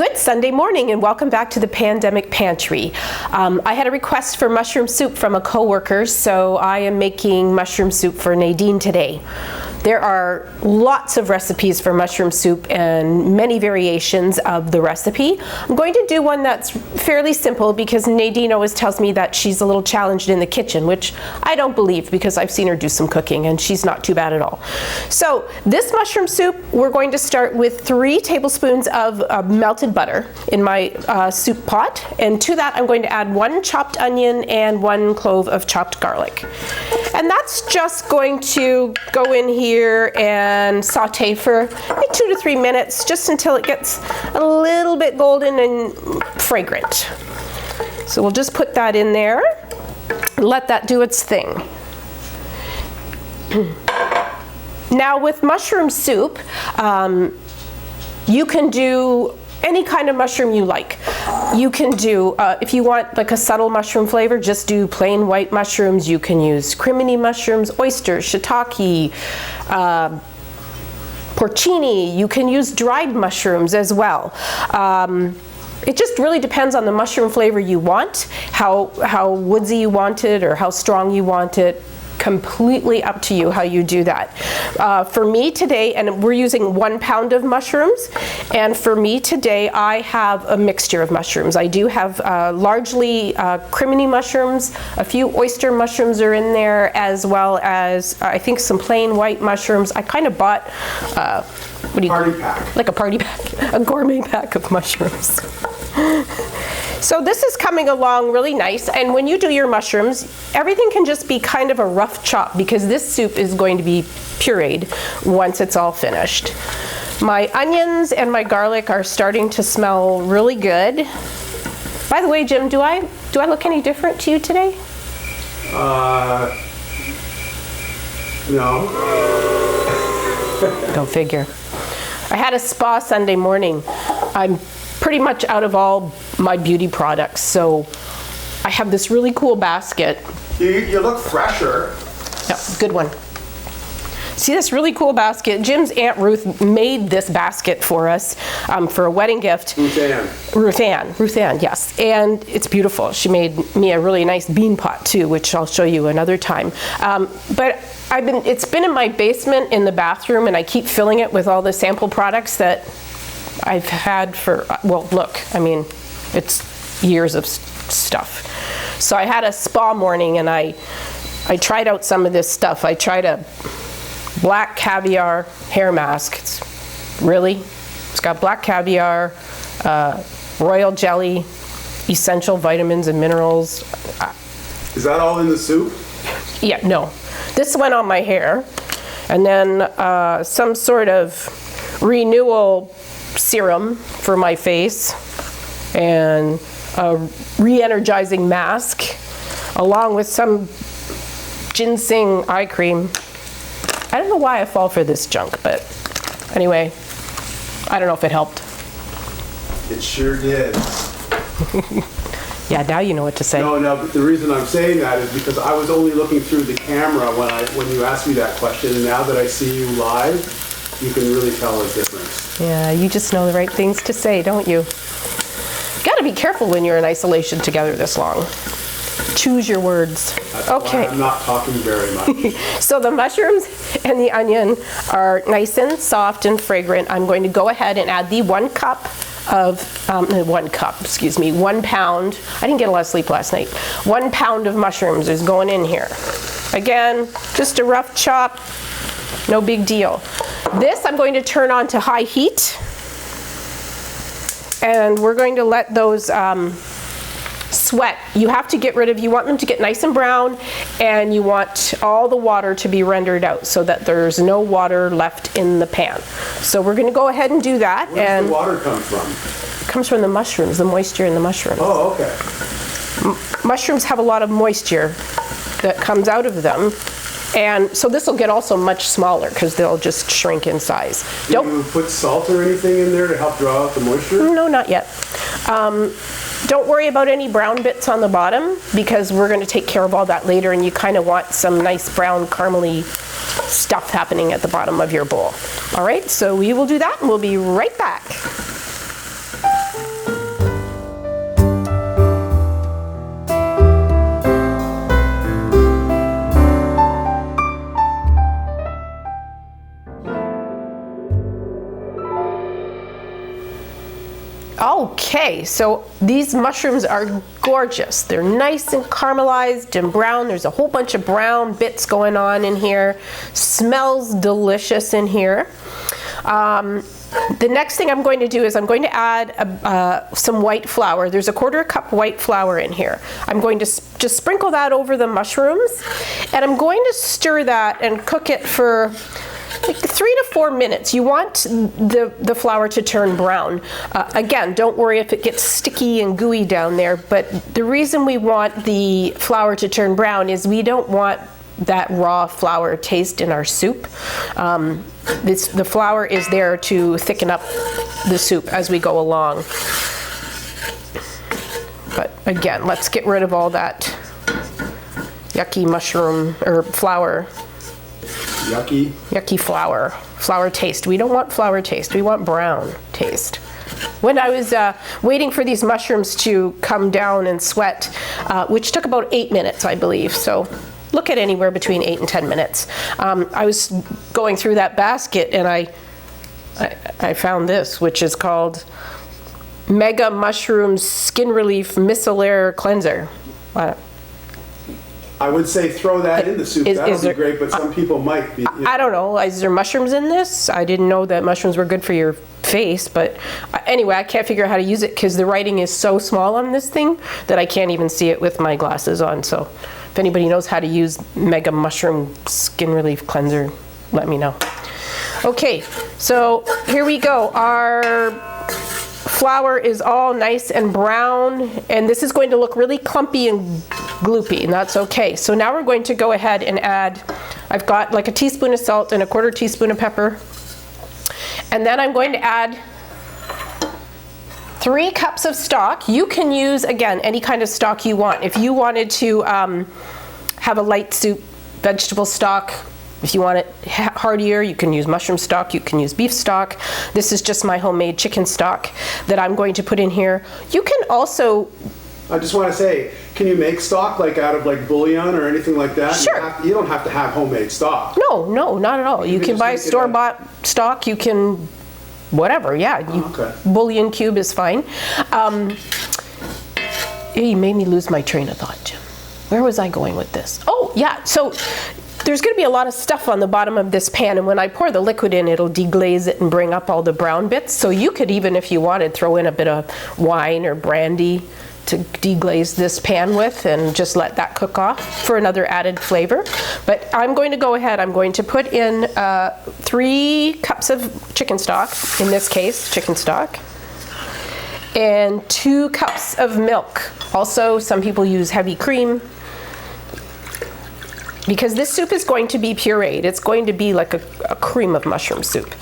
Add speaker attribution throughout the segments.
Speaker 1: Good Sunday morning and welcome back to the Pandemic Pantry. I had a request for mushroom soup from a coworker, so I am making mushroom soup for Nadine today. There are lots of recipes for mushroom soup and many variations of the recipe. I'm going to do one that's fairly simple because Nadine always tells me that she's a little challenged in the kitchen, which I don't believe because I've seen her do some cooking and she's not too bad at all. So this mushroom soup, we're going to start with 3 tablespoons of melted butter in my soup pot, and to that I'm going to add 1 chopped onion and 1 clove of chopped garlic. And that's just going to go in here and saute for maybe 2 to 3 minutes, just until it gets a little bit golden and fragrant. So we'll just put that in there and let that do its thing. Now with mushroom soup, you can do any kind of mushroom you like. You can do, if you want like a subtle mushroom flavor, just do plain white mushrooms. You can use crimini mushrooms, oysters, shiitake, porcini. You can use dried mushrooms as well. It just really depends on the mushroom flavor you want, how woodsy you want it or how strong you want it. Completely up to you how you do that. For me today, and we're using 1 pound of mushrooms, and for me today I have a mixture of mushrooms. I do have largely crimini mushrooms, a few oyster mushrooms are in there, as well as I think some plain white mushrooms. I kind of bought what do you
Speaker 2: party pack.
Speaker 1: Like a party pack, a gourmet pack of mushrooms. So this is coming along really nice, and when you do your mushrooms, everything can just be kind of a rough chop because this soup is going to be pureed once it's all finished. My onions and my garlic are starting to smell really good. By the way, Jim, do I look any different to you today?
Speaker 2: No.
Speaker 1: Go figure. I had a spa Sunday morning. I'm pretty much out of all my beauty products, so I have this really cool basket.
Speaker 2: You look fresher.
Speaker 1: Yeah, good one. See this really cool basket? Jim's Aunt Ruth made this basket for us for a wedding gift. Ruth Ann, yes. And it's beautiful. She made me a really nice bean pot too, which I'll show you another time. But it's been in my basement in the bathroom, and I keep filling it with all the sample products that I've had for, well, look, I mean, it's years of stuff. So I had a spa morning and I tried out some of this stuff. I tried a black caviar hair mask. It's got black caviar, royal jelly, essential vitamins and minerals.
Speaker 2: Is that all in the soup?
Speaker 1: Yeah, no. This went on my hair. And then some sort of renewal serum for my face, and a re-energizing mask, along with some ginseng eye cream. I don't know why I fall for this junk, but anyway, I don't know if it helped.
Speaker 2: It sure did.
Speaker 1: Yeah, now you know what to say.
Speaker 2: No, but the reason I'm saying that is because I was only looking through the camera when you asked me that question, and now that I see you live, you can really tell the difference.
Speaker 1: Yeah, you just know the right things to say, don't you? You gotta be careful when you're in isolation together this long. Choose your words.
Speaker 2: That's
Speaker 1: okay.
Speaker 2: Why I'm not talking very much.
Speaker 1: So the mushrooms and the onion are nice and soft and fragrant. I'm going to go ahead and add the 1 pound. I didn't get a lot of sleep last night. 1 pound of mushrooms is going in here. Again, just a rough chop. No big deal. This I'm going to turn on to high heat, and we're going to let those sweat. You have to get rid of, you want them to get nice and brown, and you want all the water to be rendered out so that there's no water left in the pan. So we're going to go ahead and do that.
Speaker 2: Where does the water come from?
Speaker 1: It comes from the mushrooms, the moisture in the mushrooms.
Speaker 2: Oh, okay.
Speaker 1: Mushrooms have a lot of moisture that comes out of them. And so this will get also much smaller because they'll just shrink in size.
Speaker 2: Do you put salt or anything in there to help draw out the moisture?
Speaker 1: No, not yet. Don't worry about any brown bits on the bottom because we're going to take care of all that later, and you kind of want some nice brown caramely stuff happening at the bottom of your bowl. All right, so we will do that and we'll be right back. Okay, so these mushrooms are gorgeous. They're nice and caramelized and brown. There's a whole bunch of brown bits going on in here. Smells delicious in here. The next thing I'm going to do is I'm going to add some white flour. There's a 1/4 cup white flour in here. I'm going to just sprinkle that over the mushrooms, and I'm going to stir that and cook it for like 3 to 4 minutes. You want the flour to turn brown. Again, don't worry if it gets sticky and gooey down there, but the reason we want the flour to turn brown is we don't want that raw flour taste in our soup. The flour is there to thicken up the soup as we go along. But again, let's get rid of all that yucky mushroom or flour. Yucky flour taste. We don't want flour taste. We want brown taste. When I was waiting for these mushrooms to come down and sweat, which took about 8 minutes, I believe, so look at anywhere between 8 and 10 minutes. I was going through that basket and I found this, which is called Mega Mushroom Skin Relief Micellar Cleanser.
Speaker 2: I would say throw that in the soup. That would be great, but some people might be.
Speaker 1: I don't know. Is there mushrooms in this? I didn't know that mushrooms were good for your face, but anyway, I can't figure out how to use it because the writing is so small on this thing that I can't even see it with my glasses on. So if anybody knows how to use Mega Mushroom Skin Relief Cleanser, let me know. Okay, so here we go. Our flour is all nice and brown, and this is going to look really clumpy and gloopy, and that's okay. So now we're going to go ahead and add, I've got like a teaspoon of salt and a 1/4 teaspoon of pepper. And then I'm going to add 3 cups of stock. You can use, again, any kind of stock you want. If you wanted to have a light soup, vegetable stock, if you want it heartier, you can use mushroom stock, you can use beef stock. This is just my homemade chicken stock that I'm going to put in here. You can also...
Speaker 2: I just want to say, can you make stock like out of like bouillon or anything like that?
Speaker 1: Sure.
Speaker 2: You don't have to have homemade stock.
Speaker 1: No, not at all. You can buy store-bought stock. You can, whatever, yeah.
Speaker 2: Okay.
Speaker 1: Bouillon cube is fine. You made me lose my train of thought, Jim. Where was I going with this? Oh, yeah, so there's going to be a lot of stuff on the bottom of this pan, and when I pour the liquid in, it'll deglaze it and bring up all the brown bits. So you could even, if you wanted, throw in a bit of wine or brandy to deglaze this pan with and just let that cook off for another added flavor. But I'm going to go ahead, I'm going to put in 3 cups of chicken stock, in this case, chicken stock, and 2 cups of milk. Also, some people use heavy cream, because this soup is going to be pureed. It's going to be like a cream of mushroom soup.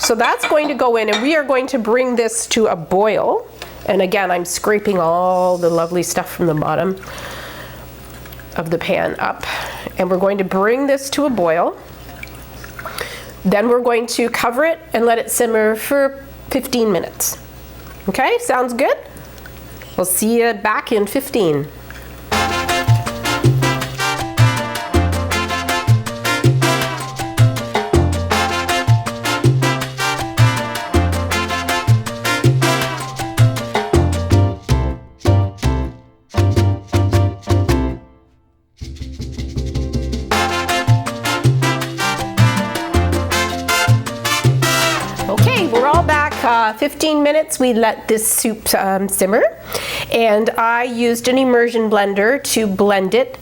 Speaker 1: So that's going to go in, and we are going to bring this to a boil. And again, I'm scraping all the lovely stuff from the bottom of the pan up. And we're going to bring this to a boil. Then we're going to cover it and let it simmer for 15 minutes. Okay, sounds good? We'll see you back in 15. Okay, we're all back. 15 minutes we let this soup simmer, and I used an immersion blender to blend it.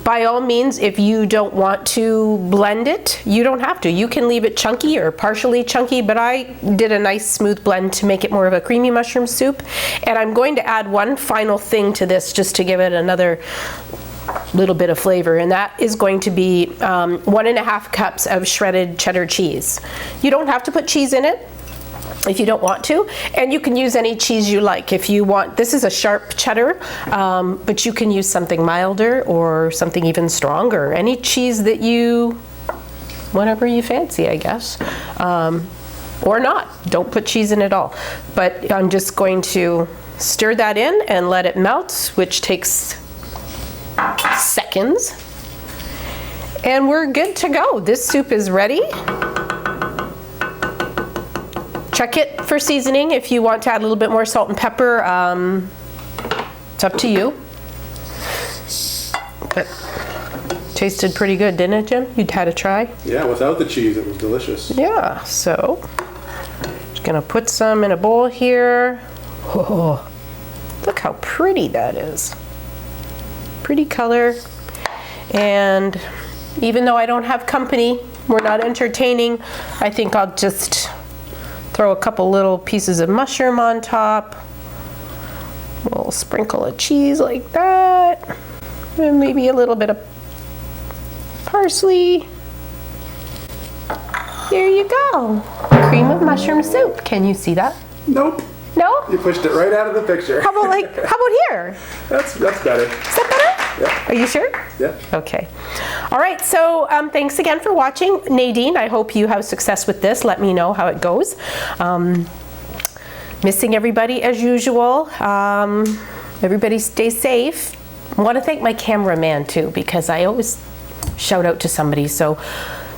Speaker 1: By all means, if you don't want to blend it, you don't have to. You can leave it chunky or partially chunky, but I did a nice smooth blend to make it more of a creamy mushroom soup. And I'm going to add one final thing to this just to give it another little bit of flavor, and that is going to be 1.5 cups of shredded cheddar cheese. You don't have to put cheese in it if you don't want to, and you can use any cheese you like. If you want, this is a sharp cheddar, but you can use something milder or something even stronger. Any cheese that you, whatever you fancy, I guess. Or not, don't put cheese in at all. But I'm just going to stir that in and let it melt, which takes seconds, and we're good to go. This soup is ready. Check it for seasoning, if you want to add a little bit more salt and pepper, it's up to you. But tasted pretty good, didn't it, Jim? You'd had a try?
Speaker 2: Yeah, without the cheese, it was delicious.
Speaker 1: Yeah, so just gonna put some in a bowl here. Oh, look how pretty that is. Pretty color. And even though I don't have company, we're not entertaining, I think I'll just throw a couple little pieces of mushroom on top. A little sprinkle of cheese like that. And maybe a little bit of parsley. There you go. Cream of mushroom soup. Can you see that?
Speaker 2: Nope.
Speaker 1: No?
Speaker 2: You pushed it right out of the picture.
Speaker 1: How about here?
Speaker 2: That's better.
Speaker 1: Is that better?
Speaker 2: Yeah.
Speaker 1: Are you sure?
Speaker 2: Yeah.
Speaker 1: Okay. All right, so thanks again for watching. Nadine, I hope you have success with this. Let me know how it goes. Missing everybody as usual. Everybody stay safe. I want to thank my cameraman too, because I always shout out to somebody. So,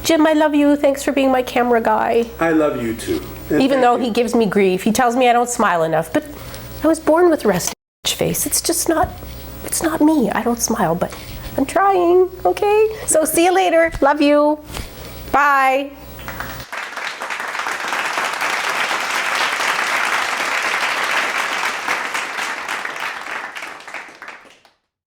Speaker 1: Jim, I love you. Thanks for being my camera guy.
Speaker 2: I love you too. And
Speaker 1: even though he gives me grief. He tells me I don't smile enough, but I was born with a resting face. It's just not, it's not me. I don't smile, but I'm trying, okay? So see you later. Love you. Bye.